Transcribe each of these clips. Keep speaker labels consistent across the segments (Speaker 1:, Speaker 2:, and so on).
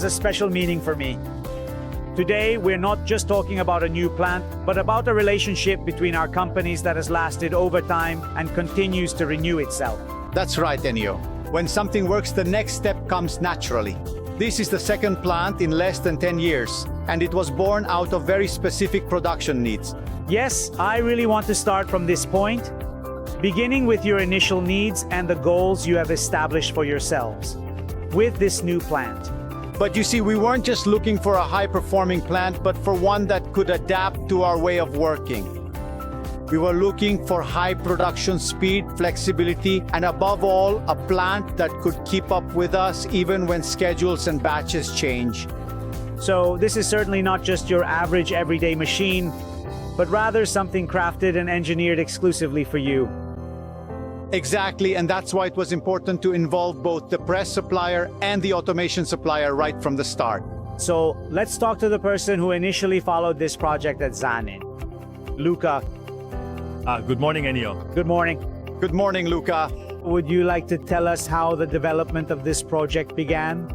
Speaker 1: a special meaning for me. Today, we're not just talking about a new plant, but about a relationship between our companies that has lasted over time and continues to renew itself.
Speaker 2: That's right, Ennio. When something works, the next step comes naturally. This is the second plant in less than 10 years, and it was born out of very specific production needs.
Speaker 1: Yes, I really want to start from this point, beginning with your initial needs and the goals you have established for yourselves with this new plant.
Speaker 2: But you see, we weren't just looking for a high-performing plant, but for one that could adapt to our way of working. We were looking for high production speed, flexibility, and above all, a plant that could keep up with us even when schedules and batches change.
Speaker 1: So this is certainly not just your average everyday machine, but rather something crafted and engineered exclusively for you.
Speaker 2: Exactly, and that's why it was important to involve both the press supplier and the automation supplier right from the start.
Speaker 1: So let's talk to the person who initially followed this project at ZANI. Luca.
Speaker 3: Good morning, Ennio.
Speaker 1: Good morning.
Speaker 2: Good morning, Luca.
Speaker 1: Would you like to tell us how the development of this project began?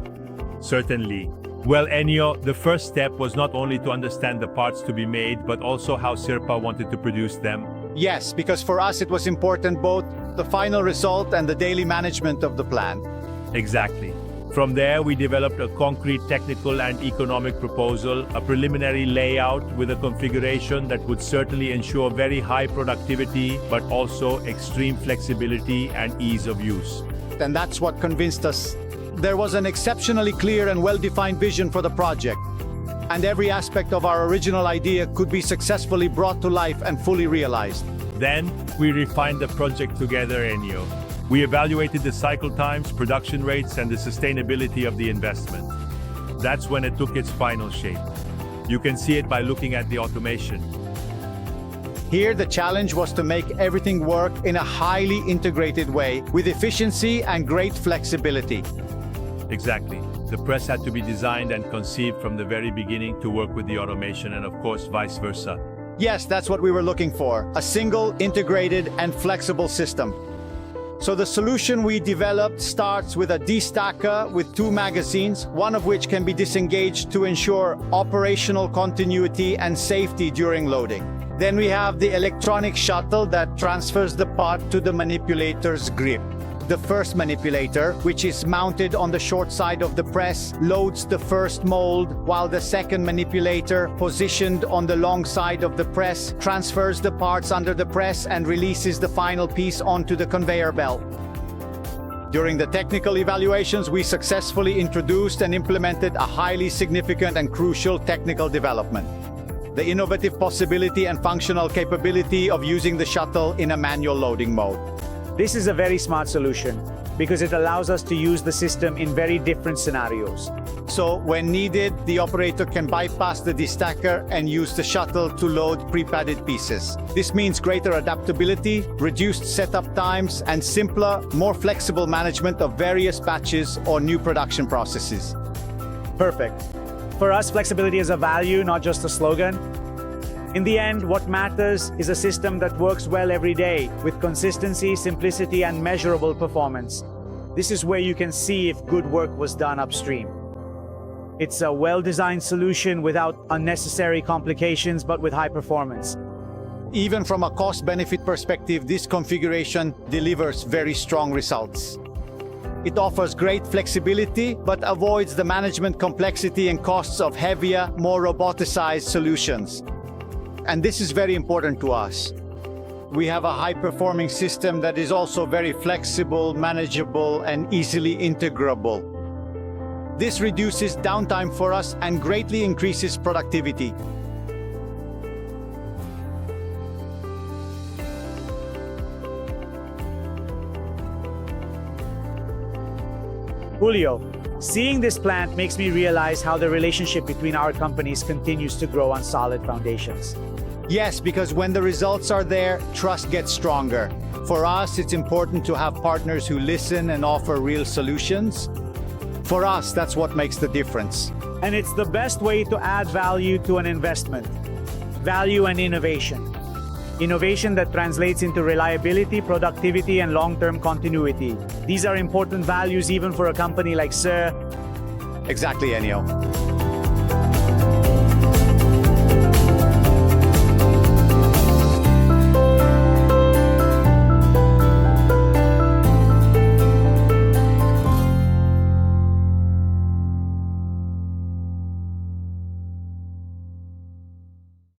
Speaker 3: Certainly. Well, Ennio, the first step was not only to understand the parts to be made, but also how Servo wanted to produce them.
Speaker 2: Yes, because for us it was important both the final result and the daily management of the plant.
Speaker 3: Exactly. From there, we developed a concrete technical and economic proposal, a preliminary layout with a configuration that would certainly ensure very high productivity, but also extreme flexibility and ease of use.
Speaker 2: And that's what convinced us. There was an exceptionally clear and well-defined vision for the project, and every aspect of our original idea could be successfully brought to life and fully realized.
Speaker 3: Then, we refined the project together, Ennio. We evaluated the cycle times, production rates, and the sustainability of the investment. That's when it took its final shape. You can see it by looking at the automation.
Speaker 2: Here, the challenge was to make everything work in a highly integrated way, with efficiency and great flexibility.
Speaker 3: Exactly. The press had to be designed and conceived from the very beginning to work with the automation, and of course, vice versa.
Speaker 2: Yes, that's what we were looking for, a single, integrated, and flexible system. So the solution we developed starts with a destacker with 2 magazines, one of which can be disengaged to ensure operational continuity and safety during loading. Then we have the electronic shuttle that transfers the part to the manipulator's grip. The first manipulator, which is mounted on the short side of the press, loads the first mold, while the second manipulator, positioned on the long side of the press, transfers the parts under the press and releases the final piece onto the conveyor belt. During the technical evaluations, we successfully introduced and implemented a highly significant and crucial technical development: the innovative possibility and functional capability of using the shuttle in a manual loading mode.
Speaker 1: This is a very smart solution because it allows us to use the system in very different scenarios.
Speaker 2: So, when needed, the operator can bypass the destacker and use the shuttle to load pre-padded pieces. This means greater adaptability, reduced setup times, and simpler, more flexible management of various batches or new production processes.
Speaker 1: Perfect. For us, flexibility is a value, not just a slogan. In the end, what matters is a system that works well every day, with consistency, simplicity, and measurable performance. This is where you can see if good work was done upstream. It's a well-designed solution without unnecessary complications, but with high performance.
Speaker 2: Even from a cost-benefit perspective, this configuration delivers very strong results. It offers great flexibility, but avoids the management complexity and costs of heavier, more roboticized solutions. And this is very important to us. We have a high-performing system that is also very flexible, manageable, and easily integrable. This reduces downtime for us and greatly increases productivity.
Speaker 1: Julio, seeing this plant makes me realize how the relationship between our companies continues to grow on solid foundations.
Speaker 2: Yes, because when the results are there, trust gets stronger. For us, it's important to have partners who listen and offer real solutions. For us, that's what makes the difference.
Speaker 1: And it's the best way to add value to an investment. Value and innovation. Innovation that translates into reliability, productivity, and long-term continuity. These are important values even for a company like Servo.
Speaker 2: Exactly, Ennio.